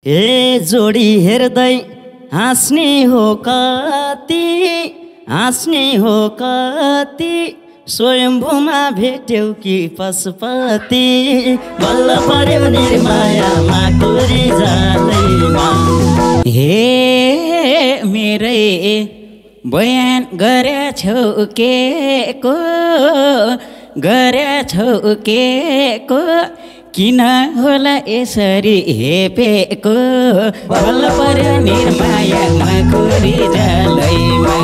ए जोडी हेर्दै हाँस्ने हो कति, हाँस्ने हो कति, स्वयम्भूमा भेट्यौ कि पशुपति। बल्ल पर्यो निर्मायामा कुरी जालैमा। हे मेरै बयान गरेछौ के को, गरेछौ के को, किन होला यसरी हेपेको। बल्ल पर्यो निर्मायामा कुरी जालैमा।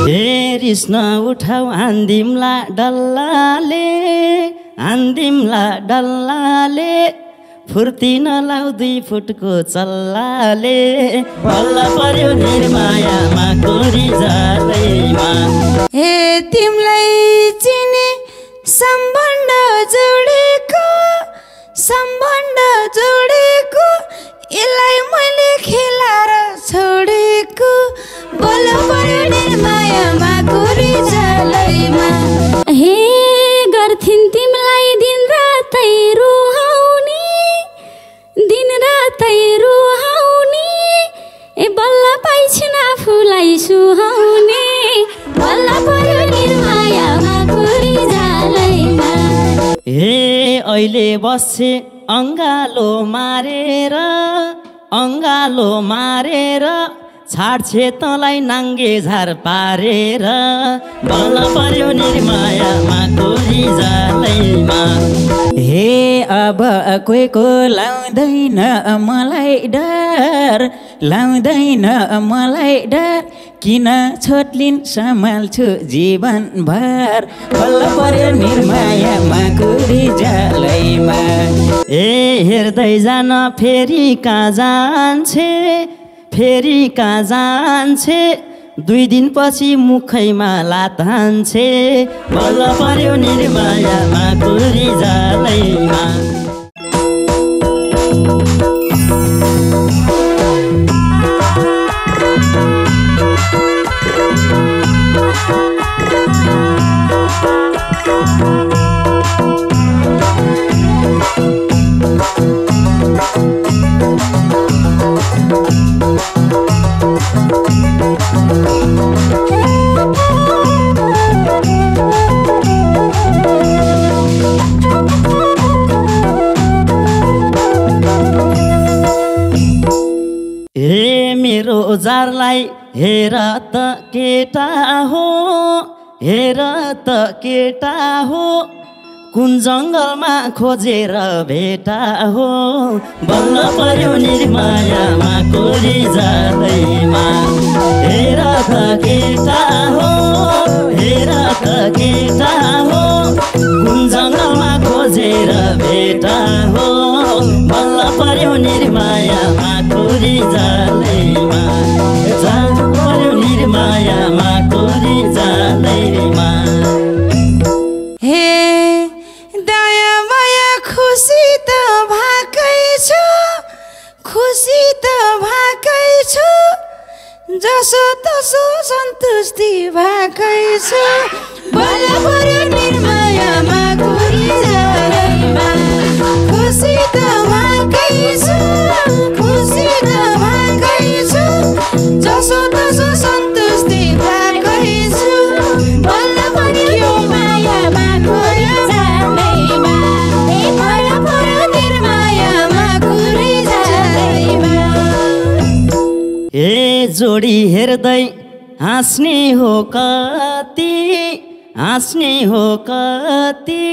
हे रिस नउठाउ आन्दिमला डल्लाले, आन्दिमला डल्लाले, फुर्ती नलाउ 2 फुटको चल्लाले। बल्ल पर्यो निर्मायामा कुरी जालैमा। हे तिमलाई चिने सम्बन्ध जोडेको, सम्बन्ध जोडेको, यसलाई मैले खेलाएर छोडेको। बल्ल पर्यो निर्मायामा कुरी जालैमा। हे गर्थिन् तिमीलाई दिन रातै रुहाउने, दिन रातै रुहाउने, ए बल्ल पाइछन् आफूलाई सुहाउने। बल्ल पर्यो निर्मायामा कुरी जालैमा। हे अहिले बस्छे अङ्गालो मारेर, अङ्गालो मारेर, छाड्छे तँलाई नाङ्गे झार पारेर। बल्ल पर्यो निर्मायामा कुरी जालैमा। हे अब कोहीको लाउँदैन मलाई डर, लाउँदैन मलाई डर, किन छोटलिन सम्हाल्छु जीवनभर। बल्ल पर्यो निर्मायामा कुरी जालैमा। ए हेर्दै जान फेरि कहाँ जान्छे, फेरि कहाँ जान्छे, 2 दिनपछि मुखैमा लात हान्छे। बल्ल पर्यो निर्मायामा कुरी जालैमा। हे मेरो जारलाई हेर त केटा हो, हेर त केटा हो, कुन जङ्गलमा खोजेर भेटा हो। बल्ल पर्यो निर्मायामा कुरी जालैमा। हेर त केटा हो, हेर त केटा हो, कुन जङ्गलमा खोजेर भेटा हो। बल्ल पर्यो निर्मायामा कुरी जालैमा। जानु पर्यो निर्मायामा कुरी जालैमा। हे दया माया खुसी त भाकै छु, खुसी त भाकै छु, जसो तसो सन्तुष्टि भाकै छु। बल्ल पर्यो निर्मायामा कुरी जालैमा। खुसी त भाकै छु, खुसी त भाकै छु, जसो तसो सन्तुष्टि भाकै छु। बल्ल पर्यो मायामा कुरी जालैमा। बल्ल पर्यो निर्मायामा कुरी जालैमा। ए जोडी हेर्दै हाँस्ने हो कति, हाँस्ने हो कति,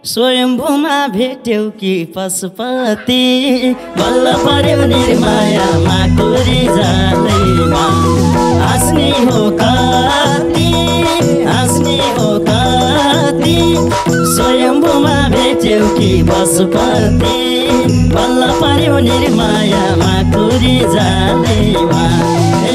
स्वयम्भूमा भेट्यौ कि पशुपति। बल्ल पर्यो निर्मायामा कुरी जालैमा। हाँस्ने हो कति, हाँस्ने हो कति, स्वयम्भूमा भेट्यौ कि पशुपति। बल्ल पर्यो निर्मायामा कुरी जालैमा।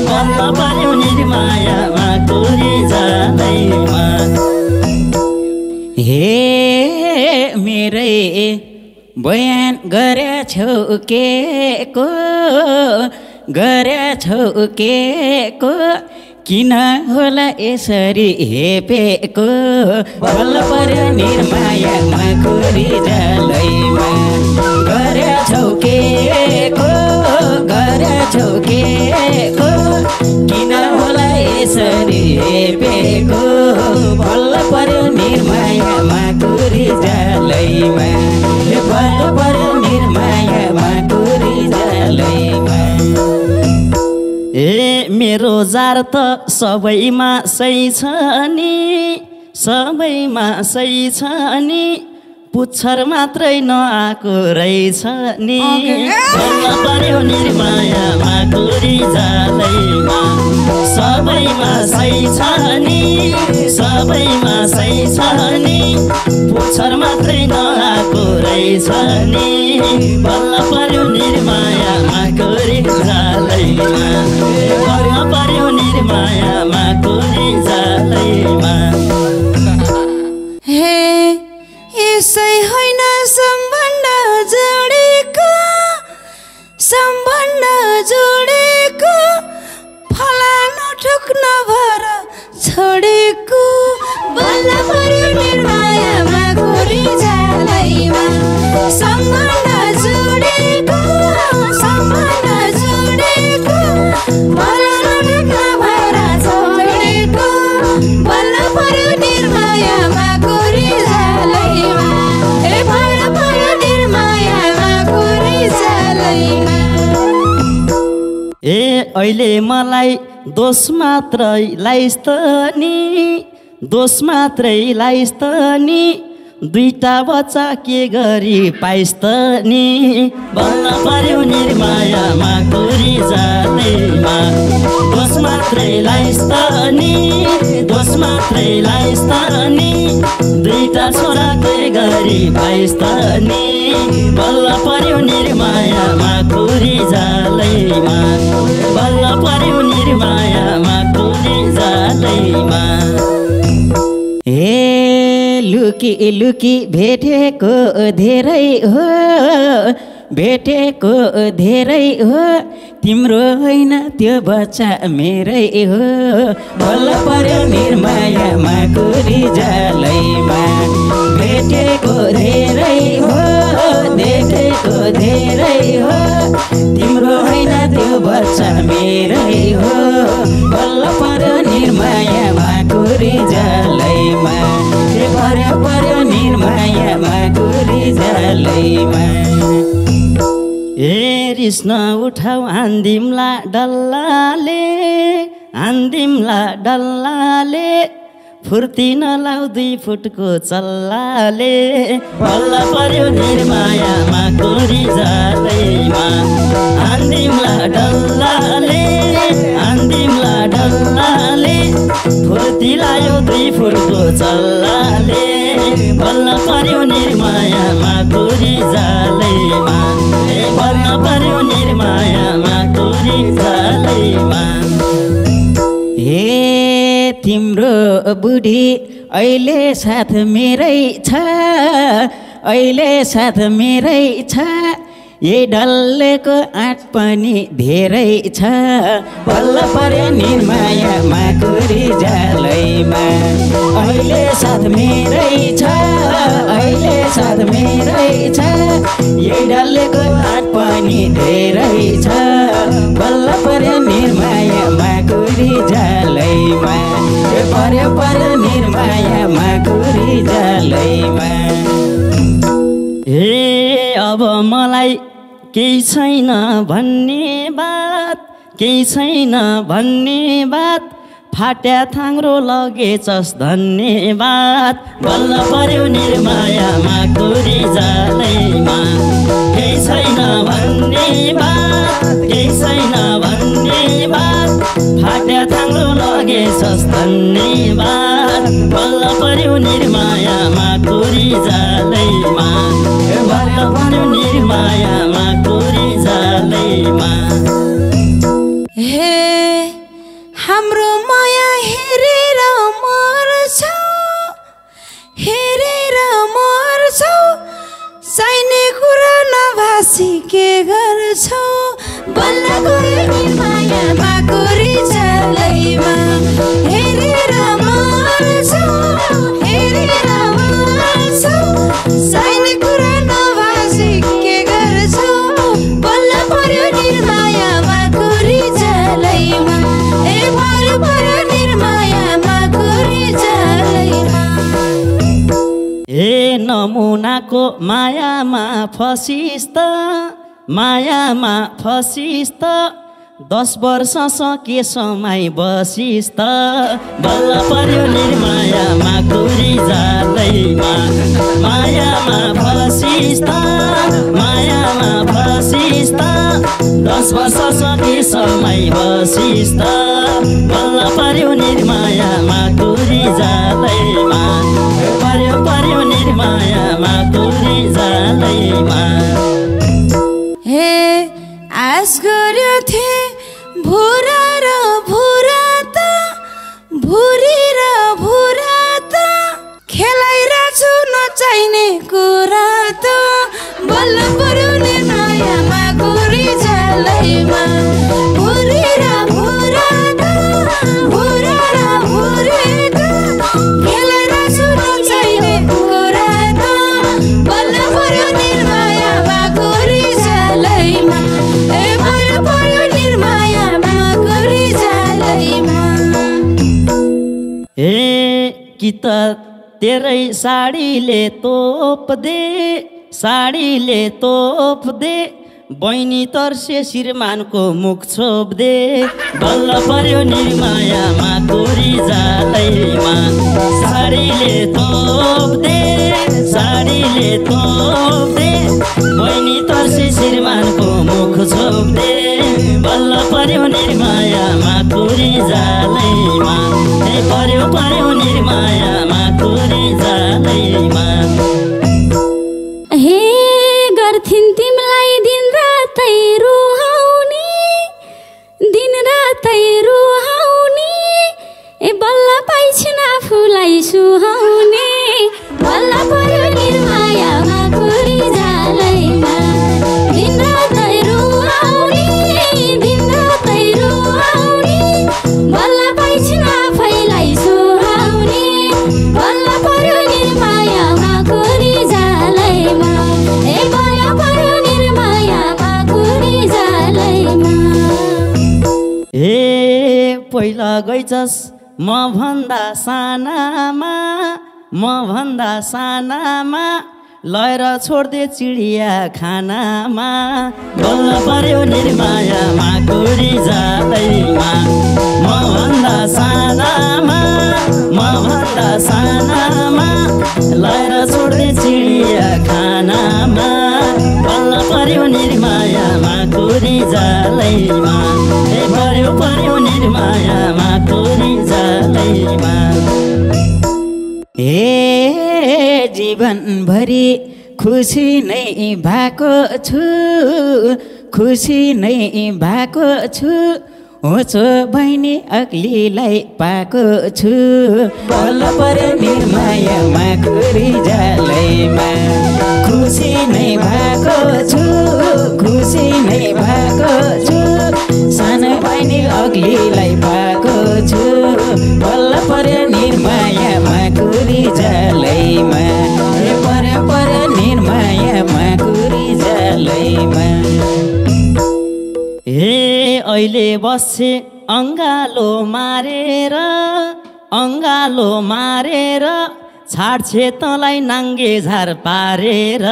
बल्ल पर्यो निर्मायामा कुरी जालैमा। हे मेरै बयान गरेछौ के को, गरेछौ के को, किन होला यसरी हेपेको। बल्ल पर्यो निर्मायामा कुरी जालैमा। गरेछौ के को, छौ के को किन होला यसरी हेपेको बल्ल पर्यो निर्मायामा कुरी जालैमा बल्ल पर्यो निर्मायामा कुरी जालैमा ए मेरो जार त सबैमा सही छ नि सबैमा सही छ नि पुच्छर मात्रै नआएको रहेछ नि बल्ल पर्यो निर्मायामा कुरी जालैमा सबैमा सही छ नि सबैमा सही छ नि पुच्छर मात्रै नआएको रहेछ नि बल्ल पर्यो निर्मायामा कुरी जालैमा बल्ल पर्यो निर्मायामा कुरी जालैमा हे यसै होइन सम्बन्ध जोडेको फलानु ठोक्न भर छोडेको बल्ल पर्यो निर्मायामा कुरी जालैमा सम्बन्ध जोडेको फलानु ठोक्न भर छोडेको बल्ल पर्यो निर्मायामा कुरी जालैमा बल्ल पर्यो निर्मायामा कुरी जालैमा ए अहिले मलाई दोष मात्रै लाइस् त नि दुईटा बच्चा के गरी पाइस् त नि बल्ल पर्यो निर्मायामा कुरी जालैमा दोष मात्रै लाइस् त नि दुईटा छोरा के गरी पाइस् त नि बल्ल पर्यो निर्मायामा कुरी जालैमा बल्ल पर्यो निर्मायामा कुरी जालैमा ए लुकी लुकी भेटेको धेरै हो तिम्रो होइन त्यो बच्चा मेरै हो बल्ल पर्यो निर्मायामा कुरी जालैमा भेटेको धेरै हो देखेको धेरै हो तिम्रो होइन त्यो बच्चा मेरै हो बल्ल पर्यो निर्मायामा कुरी जालैमा पर्यो निर्मायामा कुरी जालैमा ए रिस नउठाउ आन्दिमला डल्लाले फुर्ती नलाउ 2 फुटको चल्लाले बल्ल पर्यो निर्मायामा कुरी जालैमा आन्दिमला डल्लाले फुर्ती लायो 2 फुटको चल्लाले बल्ल पर्यो निर्मायामा कुरी जालैमा बल्ल पर्यो निर्मायामा कुरी जालैमा हे तिम्रो बुढी अहिले साथ मेरै छ ये डल्लेको आँट पनि धेरै छ बल्ल पर्यो निर्मायामा कुरी जालैमा अहिले साथ मेरै छ ये डल्लेको आँट पनि धेरै छ बल्ल पर्यो निर्मायामा कुरी जालैमा पर्यो निर्मायामा कुरी जालैमा ए अब मलाई केही छैन भन्ने बात फाट्या थाङ्रो लगेछस् धन्यवाद बल्ल पर्यो निर्मायामा कुरी जालैमा केही छैन भन्ने बात फाट्या थाङ्रो लगेछस् धन्यवाद बल्ल पर्यो निर्मायामा कुरी जालैमा बल्ल पर्यो निर्मायामा कुरी जालैमा हे हाम्रो माया हेरेर मर्छौ चाहिने कुरा नभासी के गर्छौ बल्ल पर्यो निर्मायामा कुरी जालैमा हेरेर मर्छौ चाहिने कुरा नभासी के गर्छौ बल्ल पर्यो निर्माया मुनाको मायामा फसिस् त मायामा फसिस् त 10 वर्ष सके समय बसिस् त बल्ल पर्यो निर्मायामा कुरी जालैमा मायामा फसिस् त मायामा फसिस् त 10 वर्ष सके समय बसिस् त बल्ल पर्यो निर्मायामा कुरी जालैमा पर्यो निर्मायामा कुरी जालैमा हे आस गर्यो थे भुरा र भुरा त भुरी र भुरा त खेलाइरहेछु नचाहिने कुरा त बल्ल पर्यो निर्मायामा कुरी जालैमा भुरी र भुरा त भुरा र भुरी त खेलाइरहेछु नचाहिने कुरा त बल्ल पर्यो निर्मायामा कुरी जालैमा पर्यो निर्मायामा कुरी जालैमा ए कि त तेरै साडीले तोप दे बहिनी तर्से श्रीमानको मुख छोप दे बल्ल पर्यो निर्मायामा कुरी जालैमा साडीले तोप दे बहिनी तर्से श्रीमानको मुख छोप दे बल्ल पर्यो निर्मायामा कुरी जालैमा पर्यो निर्मायामा कुरी जालैमा हे गर्थिन् तिमीलाई दिन रातै रुहाउने ए बल्ल पाइछन् आफूलाई सुहाउने बल्ल पर्यो निर्मायामा कुरी जालैमा दिन रातै रुहाउने बल्ल पाइछन् आफैलाई सुहाउने बल्ल पर्यो निर्मायामा कुरी जालैमा ए पर्यो निर्मायामा कुरी जालैमा ए पहिला गइछस् म भन्दा सानामा लएर छोड्दे चिडिया खानामा बल्ल पर्यो निर्मायामा कुरी जालैमा म भन्दा सानामा लएर छोड्दे चिडिया खानामा बल्ल पर्यो निर्मायामा कुरी जालैमा पर्यो निर्मायामा कुरी जालैमा ए जीवनभरि खुसी नै भएको छु होचो बहिनी अग्लीलाई पाएको छु बल्ल पर्यो निर्मायामा कुरी जालैमा खुसी नै भएको छु सानो बहिनी अग्लीलाई पाएको छु बल्ल पर्यो निर्मायामा कुरी जालैमा पर्यो निर्मायामा कुरी जालैमा ए अहिले बस्छे अङ्गालो मारेर छाड्छे तँलाई नाङ्गे झार पारेर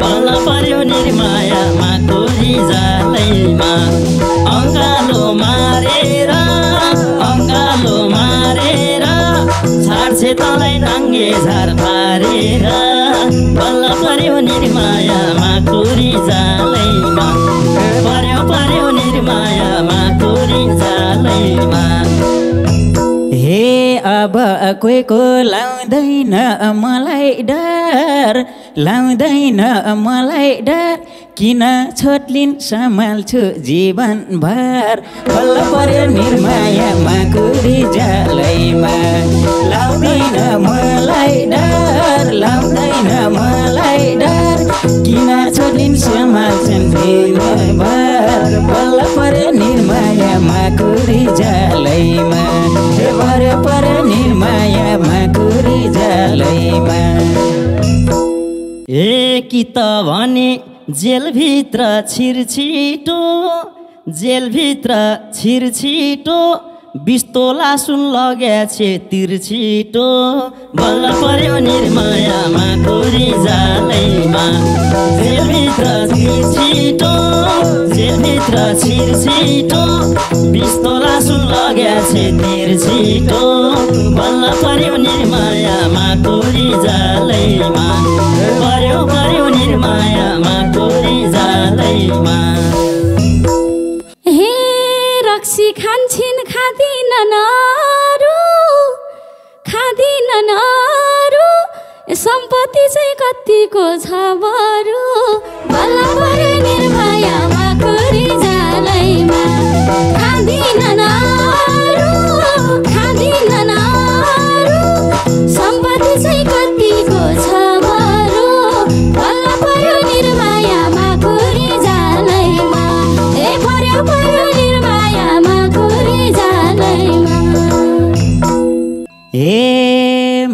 बल्ल पर्यो निर्मायामा कुरी जालैमा अङ्गालो मारेर छाड्छे तँलाई नाङ्गे झार पारेर बल्ल पर्यो निर्मायामा कुरी जालैमा पर्यो निर्मायामा कुरी जालैमा हे अब कोहीको लाउँदैन मलाई डर किन छोटलिन सम्हाल्छु जीवनभर बल्ल पर्यो निर्मायामा कुरी जालैमा लाउँदैन मलाई डर किन छोटलिन सम्हाल्छन् जीवनभर बल्ल पर्यो निर्मायामा कुरी जालैमा पर्यो निर्मायामा कुरी जालैमा ए कि त भने जेलभित्र छिरछिटो बिस्तोला सुन लगेछे तिर्छिटो बल्ल पर्यो निर्मायामा कोरी जालैमा जेलभित्र छिर्छिटो जेलभित्र छिर्छिटो बिस्तोला सुन लगेछे तिर्छिटो बल्ल पर्यो निर्मायामा कोरी जालैमा पर्यो पर्यो निर्मायामा कोरी जालैमा हे रक्सी खान्छन् खाँदिनन् अरू सम्पत्ति चाहिँ कतिको छ बरु बल्ल पर्यो निर्मायामा कोरी जालैमा खाँदिनन् अरू सम्पत्ति चाहिँ कतिको छ बरु बल्ल पर्यो निर्मायामा कोरी जालैमा ए पर्यो पर्यो निर्मायामा कोरी जालैमा ए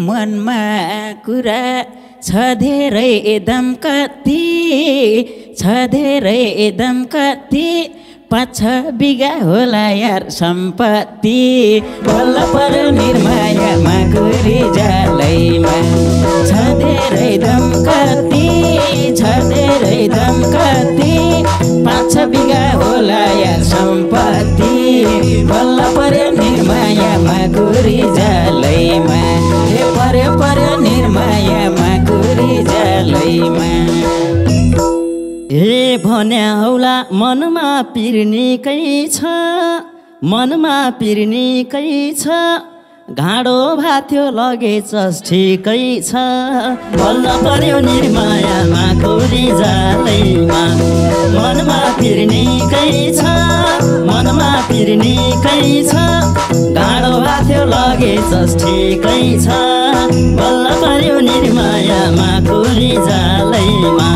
मनमा कुरा छ धेरै दम कति 5-6 बिघा होला यार सम्पत्ति बल्ल पर्यो निर्मायामा कोरी जालैमा छ धेरै दम कति 5-6 बिघा होला यार सम्पत्ति बल्ल पर्यो निर्मायामा कोरी जालैमा पर्यो पर्यो निर्मायामा कोरी जालैमा हे भन्या हौला मनमा पिर्निकै छ घाँडो भाथ्यो लगेछस् ठिकै छ बल्ल पर्यो निर्मायामा कोरी जालैमा मनमा पिर्निकै छ घाँडो भाथ्यो लगेछस् ठिकै छ बल्ल पर्यो निर्मायामा कोरी जालैमा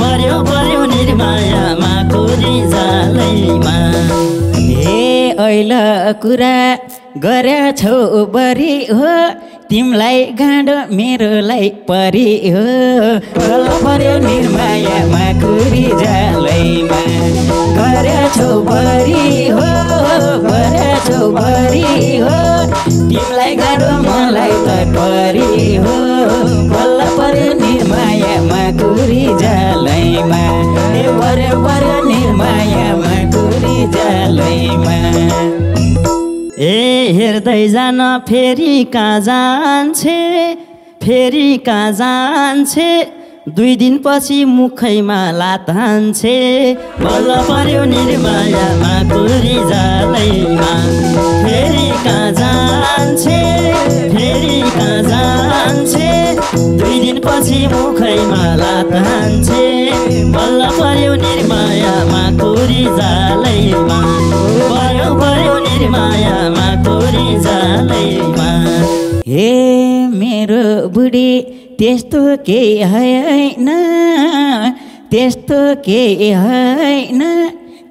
पर्यो पर्यो निर्मायामा कोरी जालैमा हे ऐल कुरा गरेछौ बरी हो तिमलाई गाँडो मेरोलाई परी हो बल्ल पर्यो निर्मायामा कोरी जालैमा गरेछौ बरी हो तिमलाई गाँडो मलाई त परी हो बल्ल पर्यो निर्मायामा कोरी जालैमा पर्यो पर्यो निर्मायामा कोरी जालैमा ए हेर्दै जान फेरि कहाँ जान्छे 2 दिनपछि मुखैमा लात हान्छे बल्ल पर्यो निर्मायामा कोरी जालैमा फेरि कहाँ जान्छे 2 दिनपछि मुखैमा लात हान्छे बल्ल पर्यो निर्मायामा कोरी जालैमा पर्यो पर्यो निर्मायामा कोरी जालैमा हे मेरो बुढी त्यस्तो केही होइन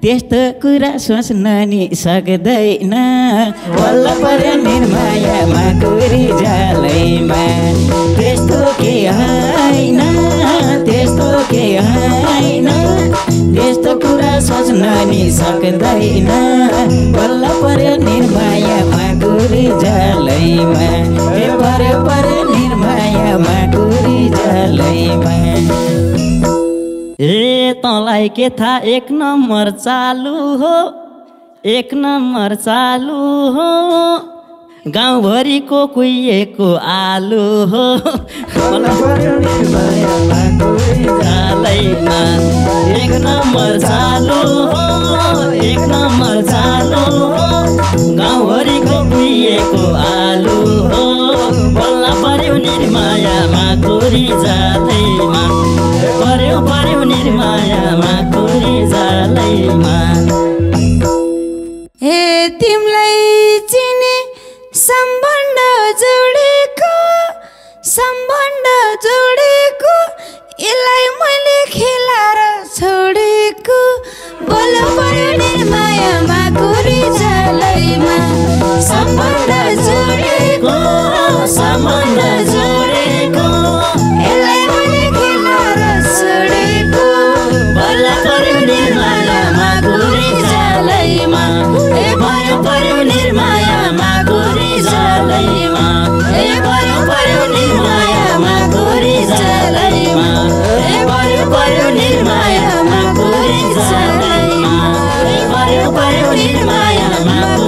त्यस्तो कुरा सोच्न नि सक्दैन बल्ल पर्यो निर्मायामा कोरी जालैमा त्यस्तो केही होइन त्यस्तो कुरा सोच्न नि सक्दैन बल्ल पर्यो निर्मायामा कोरी जालैमा पर्यो पर्यो निर्मायामा कोरी जालैमा ए तँलाई के थाहा 1 नम्बर चालु हो गाउँभरिको कुहिएको आलु हो बल्ल पर्यो निर्मायामा कोरी जालैमा 1 नम्बर चालु हो गाउँभरिको कुहिएको आलु हो बल्ल पर्यो निर्मायामा कोरी जालैमा पर्यो पर्यो निर्मायामा कोरी जालैमा हे तिमलाई चिने सम्बन्ध जोडेको यसलाई मैले खेलाएर छोडेको बल्ल पर्यो निर्मायामा कोरी जालैमा सम्बन्ध जोडेको यसलाई मैले खेलाएर छोडेको बल्ल पर्यो निर्मायामा कोरी जालैमा पर्यो पर्यो पर्यो निर्मायामा